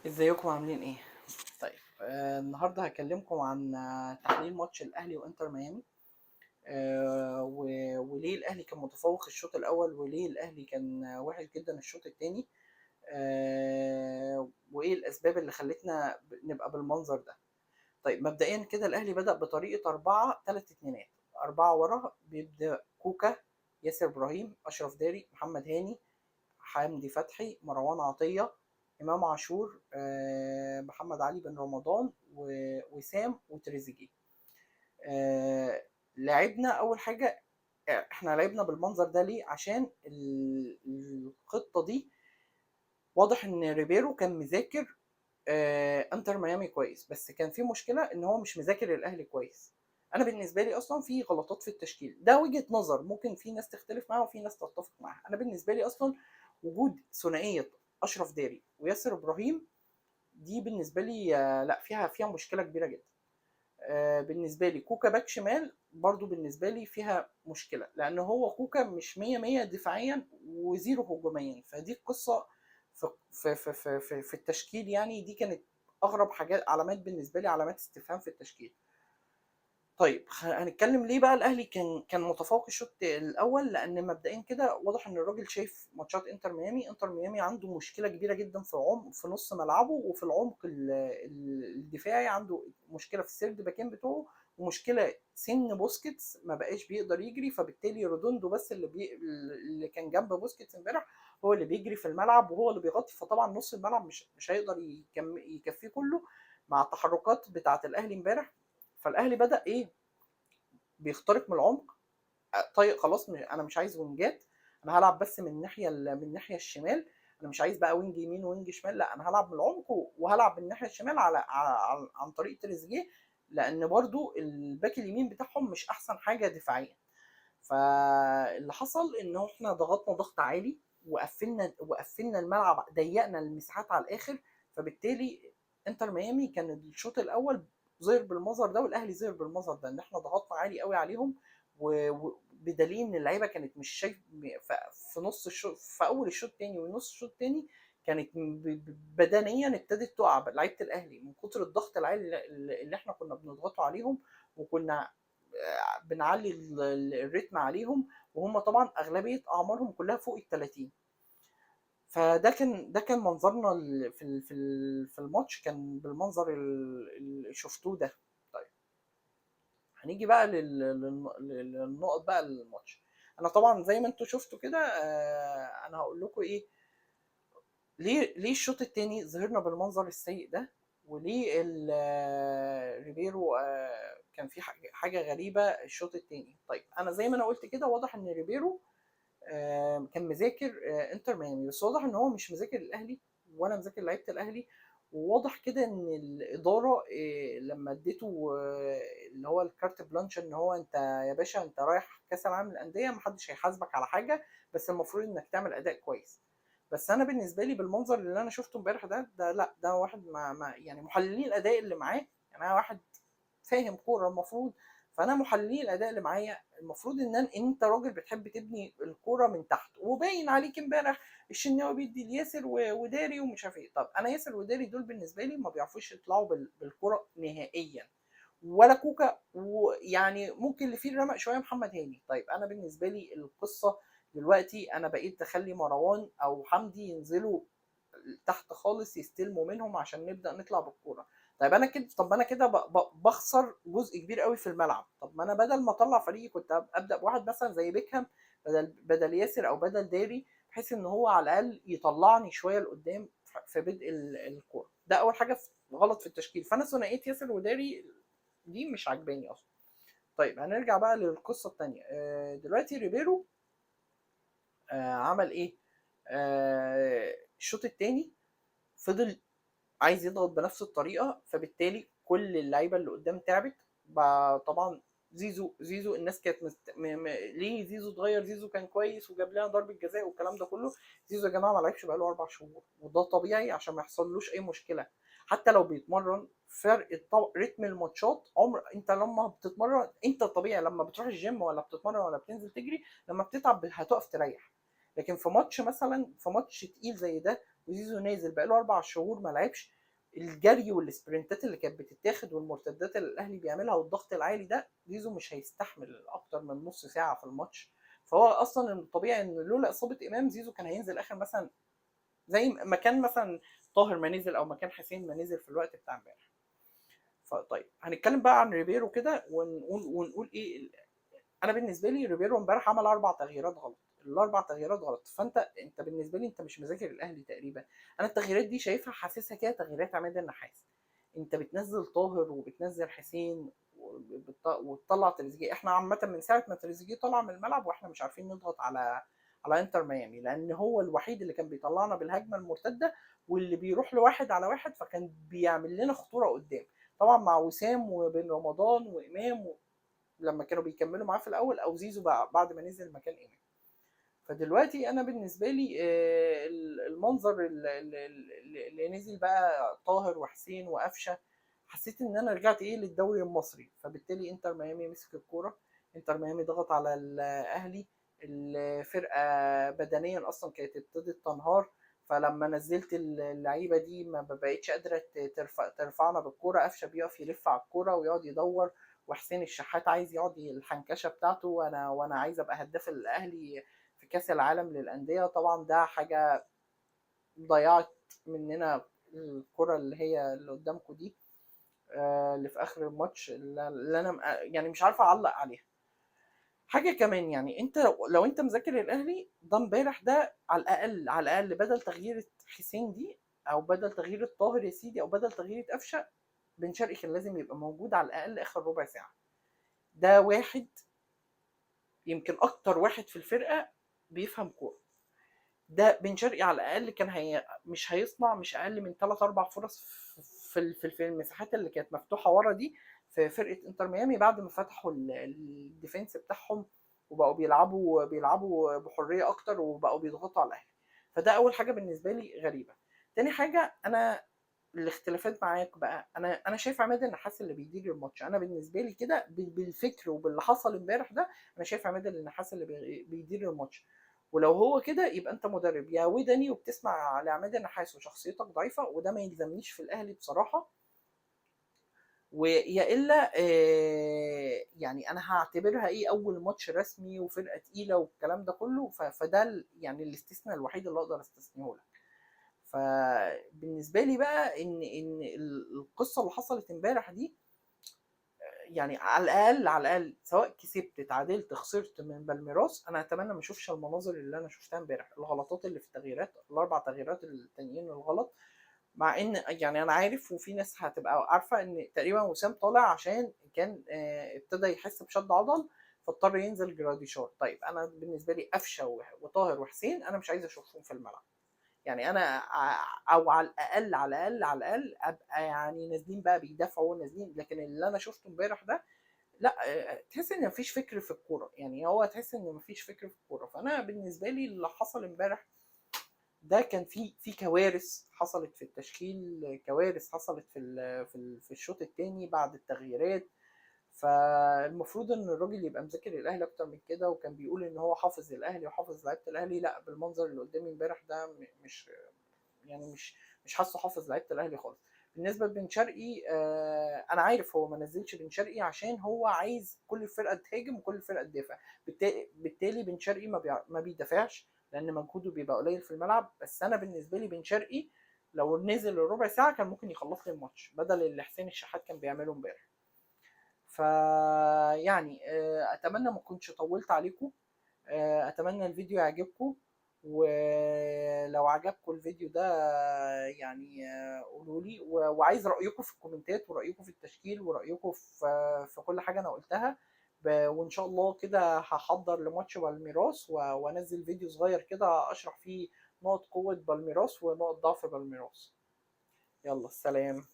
ازيكم عاملين ايه؟ طيب النهارده هكلمكم عن تحليل ماتش الاهلي وانتر ميامي. وليه الاهلي كان متفوق الشوط الاول وليه الاهلي كان وحش جدا الشوط الثاني. وايه الاسباب اللي خلتنا نبقى بالمنظر ده. طيب مبدئيا كده الاهلي بدأ بطريقة 4-3-2. 4 ورا بيبدأ كوكا، ياسر ابراهيم، اشرف داري، محمد هاني، حمدي فتحي، مروان عطية، إمام عاشور، محمد علي بن رمضان، وسام وتريزيجيه. لعبنا أول حاجة. احنا لعبنا بالمنظر ده ليه؟ عشان الخطة دي واضح ان ريبيرو كان مذاكر انتر ميامي كويس، بس كان في مشكله ان هو مش مذاكر الاهلي كويس. انا بالنسبه لي اصلا في غلطات في التشكيل، ده وجهه نظر ممكن في ناس تختلف معاها وفي ناس تتفق معاها. انا بالنسبه لي اصلا وجود ثنائيه اشرف داري وياسر ابراهيم دي بالنسبه لي لا فيها مشكله كبيره جدا. بالنسبه لي كوكا باك شمال برضو بالنسبه لي فيها مشكله، لان هو كوكا مش 100 دفاعيا وزيرو هجوميا، فدي القصه في التشكيل. يعني دي كانت اغرب حاجات، علامات بالنسبه لي، علامات استفهام في التشكيل. طيب هنتكلم ليه بقى الاهلي كان متفوق الشوط الاول. لان مبدئيا كده واضح ان الراجل شايف ماتشات انتر ميامي. انتر ميامي عنده مشكله كبيره جدا في عمق في نص ملعبه، وفي العمق الدفاعي عنده مشكله في السيرد باكين بتوعه، ومشكله سن بوسكيتس ما بقاش بيقدر يجري، فبالتالي رودوندو بس اللي كان جنب بوسكيتس امبارح هو اللي بيجري في الملعب وهو اللي بيغطي. فطبعا نص الملعب مش هيقدر يكفيه كله مع التحركات بتاعه الاهلي امبارح. فالاهلي بدا ايه؟ بيخترق من العمق. طيب خلاص، انا مش عايز وينجات، انا هلعب بس من الناحيه الشمال. انا مش عايز بقى وينج يمين وينج شمال، لا انا هلعب من العمق وهلعب من الناحيه الشمال عن طريق تريزيجيه، لان برضو الباك اليمين بتاعهم مش احسن حاجه دفاعيا. فاللي حصل ان احنا ضغطنا ضغط عالي وقفلنا الملعب، ضيقنا المساحات على الاخر. فبالتالي انتر ميامي كان الشوط الاول ظهر بالمظهر ده، والاهلي ظهر بالمظهر ده، ان احنا ضغطنا عالي قوي عليهم. وبدليل ان اللعيبه كانت مش شايف في نص الشوط، في اول الشوط الثاني ونص الشوط الثاني كانت بدنيا ابتدت تقع لعيبه الاهلي من كتر الضغط العالي اللي احنا كنا بنضغطه عليهم. وكنا بنعلي الريتم عليهم، وهم طبعا اغلبيه اعمارهم كلها فوق ال 30. فده كان منظرنا في الماتش، كان بالمنظر اللي شفتوه ده. طيب هنيجي بقى للنقط بقى الماتش. انا طبعا زي ما انتم شفتوا كده، انا هقول لكم ايه. ليه الشوط الثاني ظهرنا بالمنظر السيء ده، وليه ريبيرو كان في حاجه غريبه الشوط الثاني. طيب انا زي ما انا قلت كده، واضح ان ريبيرو كان مذاكر انتر ميامي، بس واضح ان هو مش مذاكر الاهلي ولا مذاكر لعيبه الاهلي. وواضح كده ان الاداره لما اديته اللي هو الكارت بلانش، ان هو انت يا باشا انت رايح كاس العالم للانديه، محدش هيحاسبك على حاجه، بس المفروض انك تعمل اداء كويس. بس انا بالنسبه لي بالمنظر اللي انا شفته امبارح ده لا، ده واحد ما يعني محللين الاداء اللي معاه، يعني انا واحد فاهم كوره المفروض. فانا محللين الاداء اللي معايا المفروض ان انت راجل بتحب تبني الكوره من تحت، وباين عليك امبارح الشناوي بيدي لياسر وداري ومش عارف ايه. طب انا ياسر وداري دول بالنسبه لي ما بيعرفوش يطلعوا بالكوره نهائيا، ولا كوكا، ويعني ممكن اللي فيه الرمق شويه محمد هاني. طيب انا بالنسبه لي القصه دلوقتي انا بقيت اخلي مروان او حمدي ينزلوا تحت خالص يستلموا منهم عشان نبدا نطلع بالكوره. طب انا كده بخسر جزء كبير قوي في الملعب. طب ما انا بدل ما اطلع فريقي كنت ابدا بواحد مثلا زي بيكهام بدل ياسر او بدل داري، بحيث ان هو على الاقل يطلعني شويه لقدام في بدء الكوره. ده اول حاجه غلط في التشكيل. فانا ثنائيه ياسر وداري دي مش عجباني اصلا. طيب هنرجع بقى للقصه الثانيه. دلوقتي ريبيرو عمل ايه؟ الشوط الثاني فضل عايز يضغط بنفس الطريقه، فبالتالي كل اللعيبه اللي قدام تعبت. طبعا زيزو الناس كانت ليه زيزو اتغير؟ زيزو كان كويس وجاب لنا ضربه جزاء والكلام ده كله. زيزو يا جماعه ما لعبش بقاله 4 شهور، وده طبيعي عشان ما يحصلوش اي مشكله. حتى لو بيتمرن، فرق رتم الماتشات. انت لما بتتمرن، انت طبيعي لما بتروح الجيم ولا بتتمرن ولا بتنزل تجري، لما بتتعب هتقف تريح. لكن في ماتش مثلا، في ماتش تقيل زي ده، وزيزو نازل بقاله 4 شهور ما لعبش، الجري والسبرنتات اللي كانت بتتاخد والمرتدات اللي الاهلي بيعملها والضغط العالي ده، زيزو مش هيستحمل اكتر من نص ساعه في الماتش. فهو اصلا الطبيعي ان لولا اصابه امام، زيزو كان هينزل اخر مثلا زي ما كان مثلا طاهر ما نزل او ما كان حسين ما نزل في الوقت بتاع امبارح. فطيب هنتكلم بقى عن ريبيرو كده ونقول ايه. انا بالنسبه لي ريبيرو امبارح عمل 4 تغييرات غلط، ال4 تغييرات غلط. فانت بالنسبه لي انت مش مذاكر الاهلي تقريبا. انا التغييرات دي شايفها حاسسها كده تغييرات عماد النحاس. انت بتنزل طاهر وبتنزل حسين وتطلع تريزيجيه. احنا عامه من ساعه ما تريزيجيه طلع من الملعب واحنا مش عارفين نضغط على انتر ميامي، لان هو الوحيد اللي كان بيطلعنا بالهجمه المرتده واللي بيروح لواحد على واحد، فكان بيعمل لنا خطوره قدام. طبعا مع وسام وبن رمضان وامام لما كانوا بيكملوا معاه في الاول، او زيزو بعد ما نزل مكان امام. فدلوقتي انا بالنسبه لي المنظر اللي نزل بقى طاهر وحسين وقفشه، حسيت ان انا رجعت للدوري المصري. فبالتالي انتر ميامي مسك الكوره، انتر ميامي ضغط على الاهلي، الفرقه بدنيا اصلا كانت ابتدت تنهار. فلما نزلت اللعيبه دي ما بقتش قادره ترفعنا بالكوره، قفشه بيقف يلف على الكوره ويقعد يدور، وحسين الشحات عايز يقعد الحنكشه بتاعته، وانا عايز ابقى هداف الاهلي في كاس العالم للانديه. طبعا ده حاجه ضيعت مننا الكره اللي هي اللي قدامكم دي، اللي في اخر الماتش اللي انا يعني مش عارفه اعلق عليها. حاجه كمان، يعني انت لو انت مذاكر الاهلي ده امبارح، ده على الاقل على الاقل بدل تغيير حسين دي، او بدل تغيير طاهر يا سيدي، او بدل تغيير قفشه، بن شرقي كان لازم يبقى موجود على الاقل اخر ربع ساعه. ده واحد يمكن اكتر واحد في الفرقه بيفهم كوره. ده بن شرقي على الاقل كان مش هيصنع مش اقل من 3 4 فرص في المساحات اللي كانت مفتوحه ورا دي في فرقه انتر ميامي، بعد ما فتحوا الديفنس بتاعهم وبقوا بيلعبوا بحريه اكتر وبقوا بيضغطوا على الاهلي. فده اول حاجه بالنسبه لي غريبه. تاني حاجه، انا الاختلافات معاك بقى، انا شايف عماد النحاس اللي بيدير الماتش. انا بالنسبه لي كده بالفكر وباللي حصل امبارح ده، انا شايف عماد النحاس اللي بيدير الماتش. ولو هو كده يبقى انت مدرب يا ودني وبتسمع لعماد النحاس وشخصيتك ضعيفه، وده ما يلزمنيش في الاهلي بصراحه. ويا الا يعني انا هعتبرها اول ماتش رسمي وفرقه تقيله والكلام ده كله. فده يعني الاستثناء الوحيد اللي اقدر استثنيه لك. فبالنسبه لي بقى ان القصه اللي حصلت امبارح دي، يعني على الاقل على الاقل سواء كسبت اتعادلت خسرت من بالميراس، انا اتمنى ما اشوفش المناظر اللي انا شفتها امبارح، الغلطات اللي في التغييرات، ال4 تغييرات التانيين الغلط. مع ان يعني انا عارف وفي ناس هتبقى عارفه ان تقريبا وسام طالع عشان كان ابتدى يحس بشد عضل فاضطر ينزل جراديشار. طيب انا بالنسبه لي قفشه وطاهر وحسين انا مش عايز اشوفهم في الملعب. يعني انا او على الاقل على الاقل على الاقل ابقى يعني نازلين بقى بيدافعوا نازلين. لكن اللي انا شفته امبارح ده لا، تحس ان مفيش فكر في الكوره. يعني هو تحس ان مفيش فكر في الكوره. فانا بالنسبه لي اللي حصل امبارح ده كان في كوارث حصلت في التشكيل، كوارث حصلت في الشوط الثاني بعد التغييرات. فالمفروض ان الراجل يبقى مذاكر الاهلي اكتر من كده، وكان بيقول ان هو حافظ الاهلي وحافظ لعيبه الاهلي. لا، بالمنظر اللي قدامي امبارح ده مش يعني مش حاسه حافظ لعيبه الاهلي خالص. بالنسبه لبن شرقي، انا عارف هو ما نزلش بن شرقي عشان هو عايز كل الفرقه تهاجم وكل الفرقه تدافع. بالتالي بن شرقي ما بيدافعش لان مجهوده بيبقى قليل في الملعب. بس انا بالنسبه لي بن شرقي لو نزل ربع ساعه كان ممكن يخلص لي الماتش بدل اللي حسين الشحات كان بيعمله امبارح. فيعني اتمنى ما كنتش طولت عليكم. اتمنى الفيديو يعجبكم. ولو عجبكم الفيديو ده يعني قولوا لي، وعايز رايكم في الكومنتات ورايكم في التشكيل ورايكم في كل حاجه انا قلتها. وان شاء الله كده هحضر لماتش بالميراس وانزل فيديو صغير كده اشرح فيه نقط قوه بالميراس ونقط ضعف بالميراس. يلا، السلام.